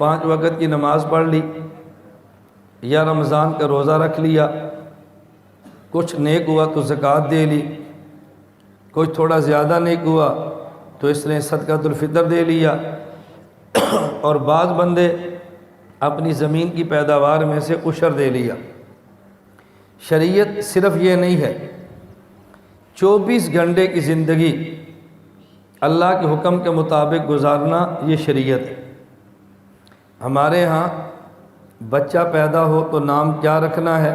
5 وقت کی نماز پڑھ لی یا رمضان کا روزہ رکھ لیا، کچھ نیک ہوا تو زکوٰۃ دے لی، کچھ تھوڑا زیادہ نیک ہوا تو اس نے صدقۃ الفطر دے لیا، اور بعض بندے اپنی زمین کی پیداوار میں سے عشر دے لیا۔ شریعت صرف یہ نہیں ہے، 24 گھنٹے کی زندگی اللہ کے حکم کے مطابق گزارنا یہ شریعت ہے۔ ہمارے ہاں بچہ پیدا ہو تو نام کیا رکھنا ہے،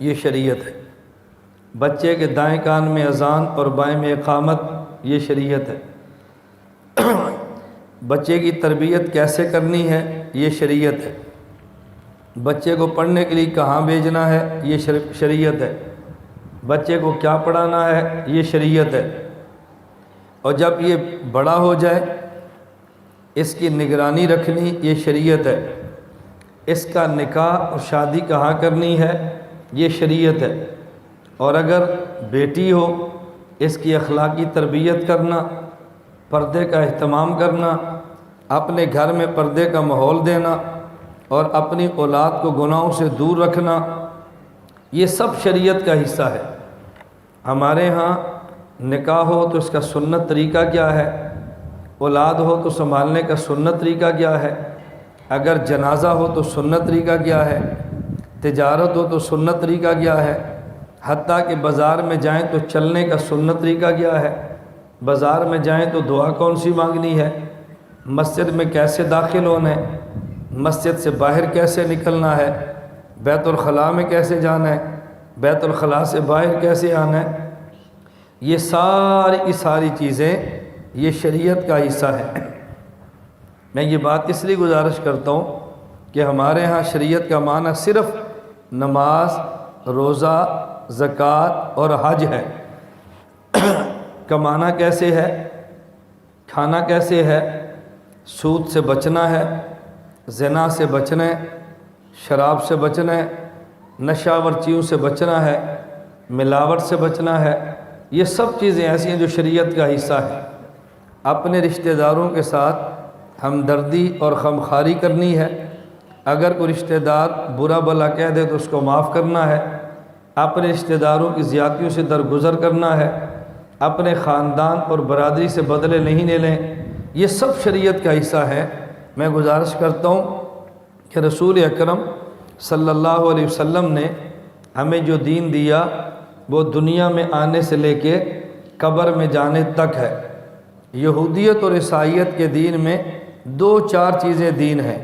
یہ شریعت ہے۔ بچے کے دائیں کان میں اذان اور بائیں میں اقامت، یہ شریعت ہے۔ بچے کی تربیت کیسے کرنی ہے، یہ شریعت ہے۔ بچے کو پڑھنے کے لیے کہاں بھیجنا ہے، یہ شریعت ہے۔ بچے کو کیا پڑھانا ہے، یہ شریعت ہے۔ اور جب یہ بڑا ہو جائے اس کی نگرانی رکھنی، یہ شریعت ہے۔ اس کا نکاح اور شادی کہاں کرنی ہے، یہ شریعت ہے۔ اور اگر بیٹی ہو اس کی اخلاقی تربیت کرنا، پردے کا اہتمام کرنا، اپنے گھر میں پردے کا ماحول دینا اور اپنی اولاد کو گناہوں سے دور رکھنا، یہ سب شریعت کا حصہ ہے۔ ہمارے ہاں نکاح ہو تو اس کا سنت طریقہ کیا ہے، اولاد ہو تو سنبھالنے کا سنت طریقہ کیا ہے، اگر جنازہ ہو تو سنت طریقہ کیا ہے، تجارت ہو تو سنت طریقہ کیا ہے، حتیٰ کہ بازار میں جائیں تو چلنے کا سنت طریقہ کیا ہے، بازار میں جائیں تو دعا کون سی مانگنی ہے، مسجد میں کیسے داخل ہونا ہے، مسجد سے باہر کیسے نکلنا ہے، بیت الخلاء میں کیسے جانا ہے، بیت الخلاء سے باہر کیسے آنا ہے، یہ ساری کی ساری چیزیں یہ شریعت کا حصہ ہے۔ میں یہ بات اس لیے گزارش کرتا ہوں کہ ہمارے ہاں شریعت کا معنی صرف نماز، روزہ، زکوٰۃ اور حج ہے۔ کمانا کیسے ہے، کھانا کیسے ہے، سود سے بچنا ہے، زنا سے بچنا ہے، شراب سے بچنا ہے، نشہ آور چیزوں سے بچنا ہے، ملاوٹ سے بچنا ہے، یہ سب چیزیں ایسی ہیں جو شریعت کا حصہ ہے۔ اپنے رشتہ داروں کے ساتھ ہمدردی اور غمخواری کرنی ہے، اگر کوئی رشتہ دار برا بھلا کہہ دے تو اس کو معاف کرنا ہے، اپنے رشتہ داروں کی زیادتیوں سے درگزر کرنا ہے، اپنے خاندان اور برادری سے بدلے نہیں لے لیں، یہ سب شریعت کا حصہ ہے۔ میں گزارش کرتا ہوں کہ رسول اکرم صلی اللہ علیہ وسلم نے ہمیں جو دین دیا وہ دنیا میں آنے سے لے کے قبر میں جانے تک ہے۔ یہودیت اور عیسائیت کے دین میں 2-4 چیزیں دین ہیں۔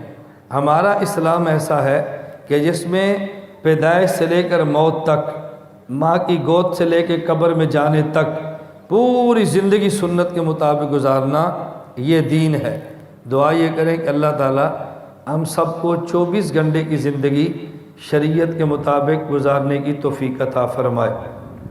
ہمارا اسلام ایسا ہے کہ جس میں پیدائش سے لے کر موت تک، ماں کی گود سے لے کے قبر میں جانے تک پوری زندگی سنت کے مطابق گزارنا یہ دین ہے۔ دعا یہ کریں کہ اللہ تعالی ہم سب کو 24 گھنٹے کی زندگی شریعت کے مطابق گزارنے کی توفیق عطا فرمائے۔